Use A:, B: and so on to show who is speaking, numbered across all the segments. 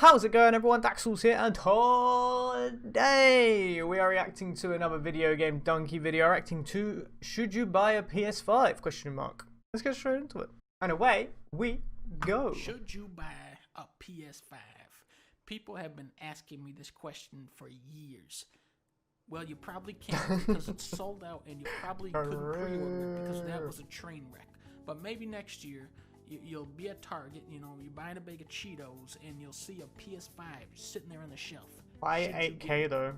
A: How's it going, everyone? Daxellz here, and today we are reacting to another video game Dunkey video, reacting to Should You Buy a PS5? Question mark. Let's get straight into it. And away we go.
B: Should you buy a PS5? People have been asking me this question for years. Well, you probably can't because it's sold out, and you probably couldn't pre-order it because that was a train wreck. But maybe next year, you'll be at Target, you know, you're buying a bag of Cheetos, and you'll see a PS5 sitting there on the shelf.
A: Buy 8K though.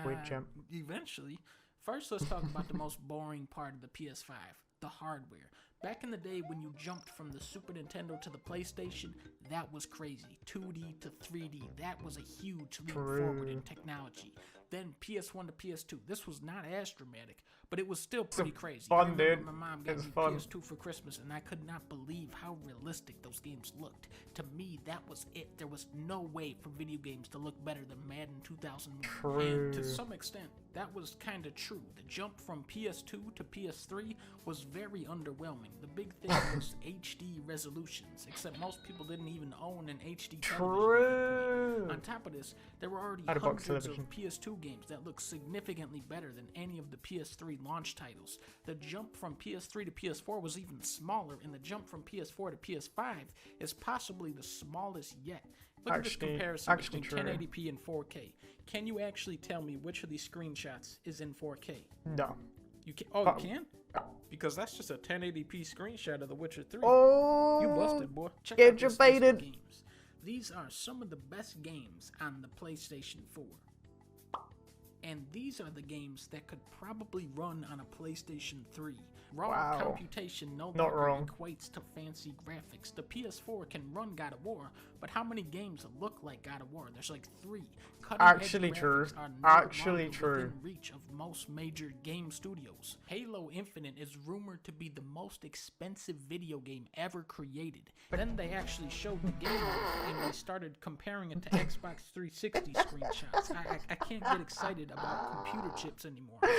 A: Wait, champ.
B: Eventually. First, let's talk about the most boring part of the PS5, the hardware. Back in the day when you jumped from the Super Nintendo to the PlayStation, that was crazy. 2D to 3D, that was a huge leap forward in technology. Then PS1 to PS2, this was not as dramatic, but it was still pretty crazy.
A: Fun, dude.
B: My mom gave me PS2 for Christmas, and I could not believe how realistic those games looked. To me, that was it. There was no way for video games to look better than Madden 2001. And to some extent, that was kind of true. The jump from PS2 to PS3 was very underwhelming. The big thing was HD resolutions, except most people didn't even own an HD television. On top of this, there were already hundreds of PS2 games that looked significantly better than any of the PS3 launch titles. The jump from PS3 to PS4 was even smaller, and the jump from PS4 to PS5 is possibly the smallest yet. Look at this comparison between 1080p and 4K. Can you actually tell me which of these screenshots is in 4K?
A: No.
B: You can. Oh, you can? Because that's just a 1080p screenshot of The Witcher 3.
A: Oh,
B: you busted, boy. Check
A: out
B: this
A: your
B: list of
A: baited
B: games. These are some of the best games on the PlayStation 4. And these are the games that could probably run on a PlayStation 3. Raw computation no longer equates to fancy graphics. The PS4 can run God of War, but how many games look like God of War? There's like 3.
A: Actually true. Actually true.
B: Within reach of most major game studios. Halo Infinite is rumored to be the most expensive video game ever created. Then they actually showed the game and they started comparing it to Xbox 360 screenshots. I can't get excited about computer chips anymore. I'm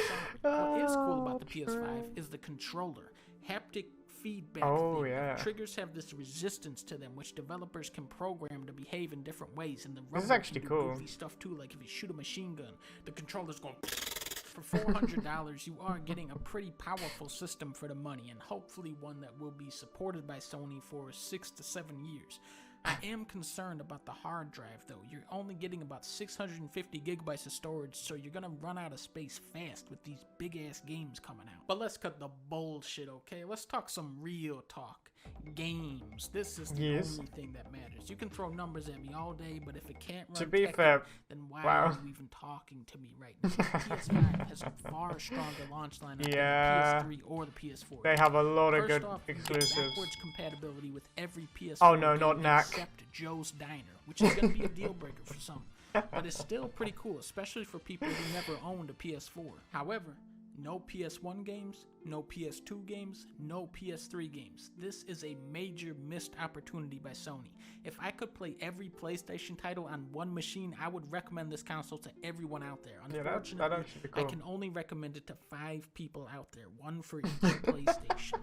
B: sorry. What is cool about the PS5 is the controller. Haptic feedback triggers have this resistance to them, which developers can program to behave in different ways. And the
A: this is actually cool.
B: Goofy stuff too, like if you shoot a machine gun, the controller's going. For $400, you are getting a pretty powerful system for the money, and hopefully one that will be supported by Sony for 6 to 7 years. I am concerned about the hard drive though. You're only getting about 650 gigabytes of storage, so you're gonna run out of space fast with these big ass games coming out. But let's cut the bullshit, okay? Let's talk some real talk. Games. This is the only thing that matters. You can throw numbers at me all day, but if it can't run Tekken, then why are you even talking to me right now? The PS5 has a far stronger launch lineup than the PS3 or the PS4.
A: They have a lot of good exclusives. Backwards compatibility with every PS4 except
B: Joe's Diner, which is going to be a deal breaker for some. But it's still pretty cool, especially for people who never owned a PS4. However, no PS1 games, no PS2 games, no PS3 games. This is a major missed opportunity by Sony. If I could play every PlayStation title on one machine, I would recommend this console to everyone out there. Unfortunately, I can only recommend it to 5 people out there, 1 for each PlayStation.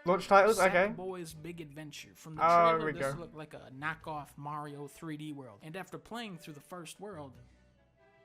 A: Launch titles,
B: Sackboy's Big Adventure. From the trailer, this looked like a knockoff Mario 3D world. And after playing through the first world,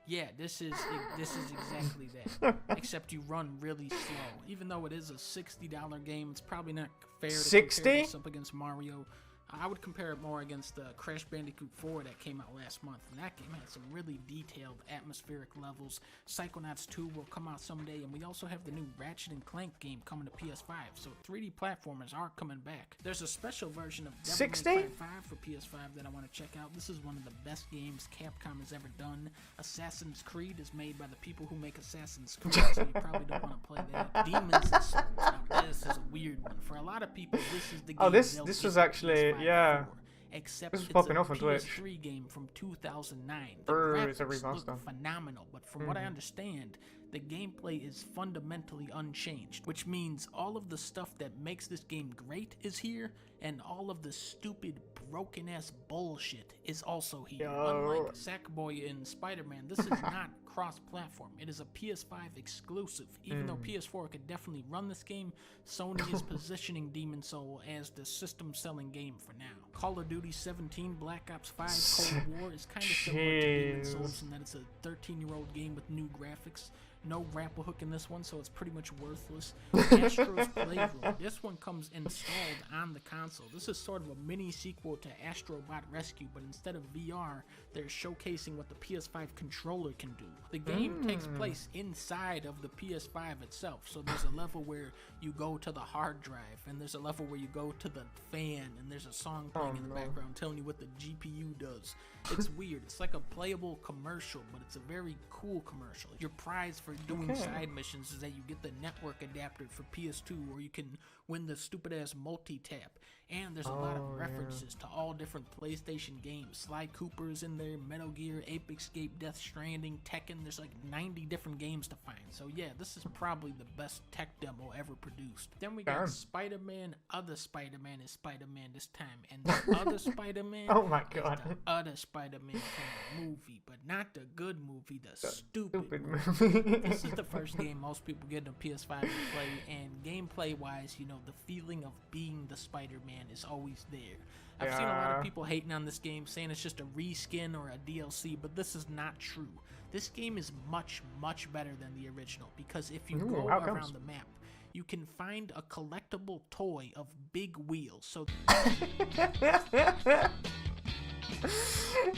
B: yeah, this is exactly that. Except you run really slow. Even though it is a $60 game, it's probably not fair to compare this up against Mario. I would compare it more against the Crash Bandicoot 4 that came out last month, and that game had some really detailed atmospheric levels. Psychonauts 2 will come out someday, and we also have the new Ratchet & Clank game coming to PS5, so 3D platformers are coming back. There's a special version of Devil May Cry 5 for PS5 that I want to check out. This is one of the best games Capcom has ever done. Assassin's Creed is made by the people who make Assassin's Creed, so you probably don't want to play that. Demons and Souls. Now, this is a weird one. For a lot of people, this is the game
A: this was actually... Yeah,
B: except
A: this was popping off on
B: PS3
A: Twitch.
B: Game from 2009. The graphics
A: it's a remaster.
B: look phenomenal, but from what I understand, the gameplay is fundamentally unchanged, which means all of the stuff that makes this game great is here, and all of the stupid, broken-ass bullshit is also here. Unlike Sackboy in Spider-Man, this is not cross-platform. It is a PS5 exclusive. Even though PS4 could definitely run this game, Sony is positioning Demon's Soul as the system-selling game for now. Call of Duty 17 Black Ops 5 Cold War is kind of similar to Demon's Souls in that it's a 13-year-old game with new graphics. No grapple hook in this one, so it's pretty much worthless. Astro's Playroom. This one comes installed on the console. This is sort of a mini sequel to Astro Bot Rescue, but instead of VR, they're showcasing what the PS5 controller can do. The game takes place inside of the PS5 itself, so there's a level where you go to the hard drive, and there's a level where you go to the fan, and there's a song playing in the background telling you what the GPU does. It's weird. It's like a playable commercial, but it's a very cool commercial. Your prize for doing side missions is that you get the network adapter for PS2, or you can win the stupid ass multi-tap. And there's a lot of references to all different PlayStation games. Sly Cooper's in there, Metal Gear, Ape Escape, Death Stranding, Tekken. There's like 90 different games to find. So yeah, this is probably the best tech demo ever produced. Then we got Spider-Man. Other Spider-Man is Spider-Man this time. And the other Spider-Man
A: oh my God.
B: is the other Spider-Man from the movie. But not the good movie, the stupid
A: movie.
B: This is the first game most people get on PS5 to play. And gameplay-wise, you know, the feeling of being the Spider-Man is always there. I've seen a lot of people hating on this game, saying it's just a reskin or a DLC, but this is not true. This game is much, much better than the original, because if you go around the map, you can find a collectible toy of big wheels. So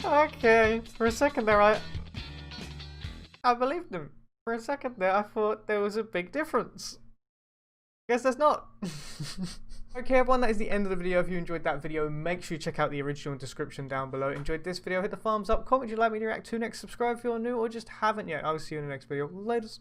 A: okay, for a second there I believed him. For a second there I thought there was a big difference. Guess there's not. Okay everyone, that is the end of the video. If you enjoyed that video, make sure you check out the original description down below. Enjoyed this video, hit the thumbs up, comment you'd like me to react to next, subscribe if you're new or just haven't yet. I will see you in the next video. Laters.